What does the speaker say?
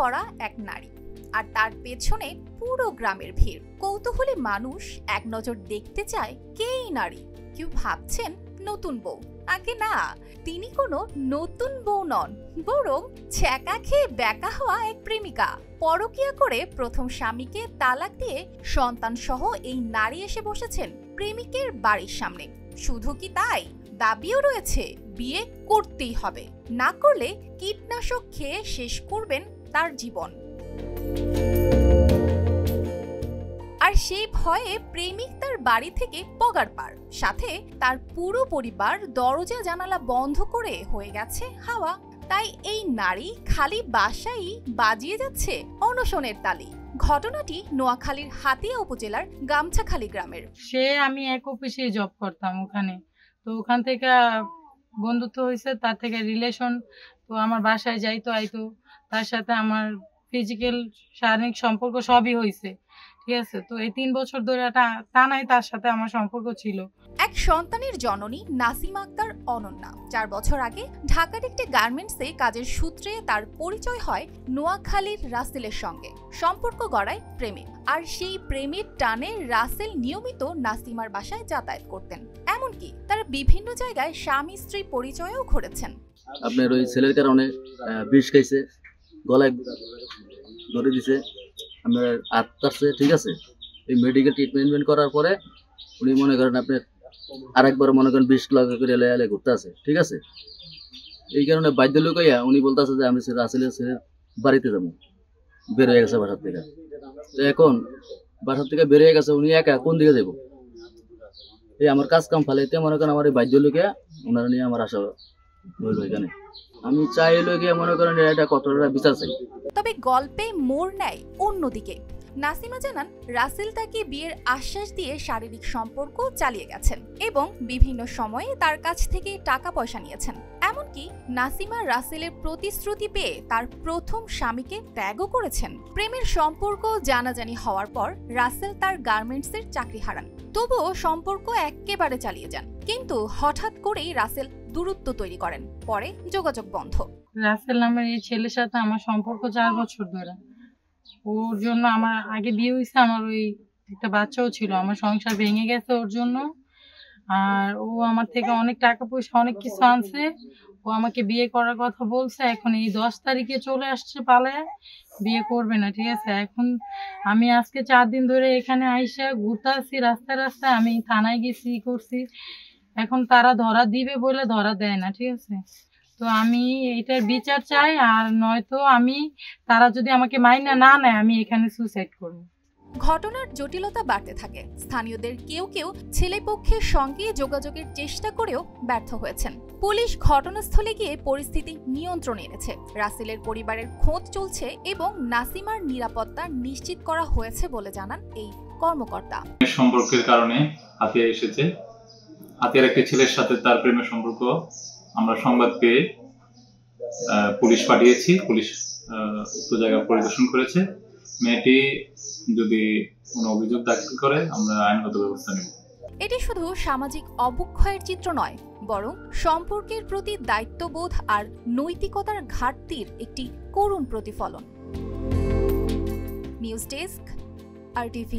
পড়া এক নারী, আর তার পেছনে পুরো গ্রামের ভিড়। কৌতূহলী মানুষ এক নজর দেখতে চায় কে এই নারী। কেউ ভাবছেন নতুন বউ, আগে না, তিনি কোনো নতুন বউ নন, বরং ছ্যাঁকা খেয়ে ব্যাকা হওয়া এক প্রেমিকা। পরকীয়া করে প্রথম স্বামীকে তালাক দিয়ে সন্তান সহ এই নারী এসে বসেছেন প্রেমিকের বাড়ির সামনে। শুধু কি তাই, দাবিও রয়েছে বিয়ে করতেই হবে, না করলে কীটনাশক খেয়ে শেষ করবেন তার জীবন। আর সেই ভয়ে প্রেমিক তার বাড়ি থেকে পগার পার, সাথে তার পুরো পরিবার দরজা জানালা বন্ধ করে হয়ে গেছে হাওয়া। তাই এই নারী খালি বাসায় বাজিয়ে যাচ্ছে অনশনের তালি। ঘটনাটি নোয়াখালীর হাতিয়া উপজেলার গামছাখালী গ্রামের। আমি এক অফিসে জব করতাম ওখানে, তো ওখান থেকে বন্ধুত্ব হয়েছে, তার থেকে রিলেশন, তো আমার বাসায় যাইতো আইতো, তার সাথে আমার ফিজিক্যাল শারীরিক সম্পর্ক সবই হয়েছে, ঠিক আছে। তো এই 3 বছর ধরে টানাই তার সাথে আমার সম্পর্ক ছিল। এক সন্তানের জননী নাসিমা আক্তার অনন্যা 4 বছর আগে ঢাকার একটি গার্মেন্টসে কাজের সূত্রে তার পরিচয় হয় নোয়াখালীর রাসেলের সঙ্গে। সম্পর্ক গড়ায় প্রেমে, আর সেই প্রেমের টানে রাসেল নিয়মিত নাসিমার বাসায় যাতায়াত করতেন। এমনকি তারা বিভিন্ন জায়গায় স্বামী স্ত্রী পরিচয়ও করেছেন। আপনার ওই ছেলের কারণে বিষ খাইছে, গলায় ধরে দিছে, আপনার আত্মারছে, ঠিক আছে। এই মেডিকেল ট্রিটমেন্ট করার পরে উনি মনে করেন আপনার আরেকবার মনে করেন বিষ লাগা করে এলে ঘুরতে আছে, ঠিক আছে। এই কারণে বাধ্য লোক হইয়া উনি বলতেছে যে আমি রাসেলের বাড়িতে যাবো, বের হয়ে গেছে বাসার থেকে। তো এখন বাসার থেকে বের হয়ে গেছে, উনি একা কোন দিকে যাবো, এই আমার কাজ কাম ফালাইতে মনে করেন আমার এই বাধ্য লোকে ওনারা নিয়ে আমার আশা হইল এখানে। আমি চাই এলো গিয়ে মনে করেন এটা কতটা বিচার চাই। তবে গল্পে মোড় নেয় অন্যদিকে। নাসিমা জানান রাসেল তাকে বিয়ের আশ্বাস দিয়ে শারীরিক সম্পর্ক চালিয়ে গেছেন এবং বিভিন্ন সময়ে তার কাছ থেকে টাকা পয়সা নিয়েছেন। এমনকি নাসিমা রাসেলের প্রতিশ্রুতি পেয়ে তার প্রথম স্বামীকে ত্যাগও করেছেন। প্রেমের সম্পর্ক জানাজানি হওয়ার পর রাসেল তার গার্মেন্টসের চাকরি হারান, তবুও সম্পর্ক একেবারে চালিয়ে যান। কিন্তু হঠাৎ করেই রাসেল দূরত্ব তৈরি করেন, পরে যোগাযোগ বন্ধ। রাসেল নামের এই ছেলের সাথে আমার সম্পর্ক 4 বছর ধরে। ওর জন্য আমার আগে বিয়ে হয়েছে, আমার ওই একটা বাচ্চাও ছিল, আমার সংসার ভেঙে গেছে ওর জন্য। আর ও আমার থেকে অনেক টাকা পয়সা অনেক কিছু আনছে, ও আমাকে বিয়ে করার কথা বলছে। এখন এই 10 তারিখে চলে আসছে পালায়, বিয়ে করবে না, ঠিক আছে। এখন আমি আজকে 4 দিন ধরে এখানে আইসা ঘুরতে আসছি রাস্তায় রাস্তায়, আমি থানায় গেছি করছি, এখন তারা ধরা দিবে বলে ধরা দেয় না, ঠিক আছে। তো আমি এটার বিচার চাই, আর নয়তো তারা যদি আমাকে মাইনা না নেয় আমি এখানে সুইসাইড করব। ঘটনার জটিলতা বাড়তে থাকে। স্থানীয়দের কেউ কেউ ছেলেপক্ষের সঙ্গে যোগাযোগের চেষ্টা করেও ব্যর্থ হয়েছেন। পুলিশ ঘটনাস্থলে গিয়ে পরিস্থিতি নিয়ন্ত্রণে এনেছে। রাসেলের পরিবারের খোঁজ চলছে এবং নাসিমার নিরাপত্তা নিশ্চিত করা হয়েছে বলে জানান এই কর্মকর্তা। সম্পর্কের কারণে হাতিয়া এসেছে, হাতিয়ার একটি ছেলের সাথে তার প্রেমের সম্পর্ক আমরা সংবাদ পেয়ে পুলিশ পাঠিয়েছি। পুলিশ উক্ত জায়গা পরিদর্শন করেছে। মেয়েটি যদি কোনো অভিযোগ দাখিল করে আমরা আইনগত ব্যবস্থা নেব। এটি শুধু সামাজিক অবক্ষয়ের চিত্র নয়, বরং সম্পর্কের প্রতি দায়িত্ববোধ আর নৈতিকতার ঘাটতির একটি করুণ প্রতিফলন। News desk, RTV।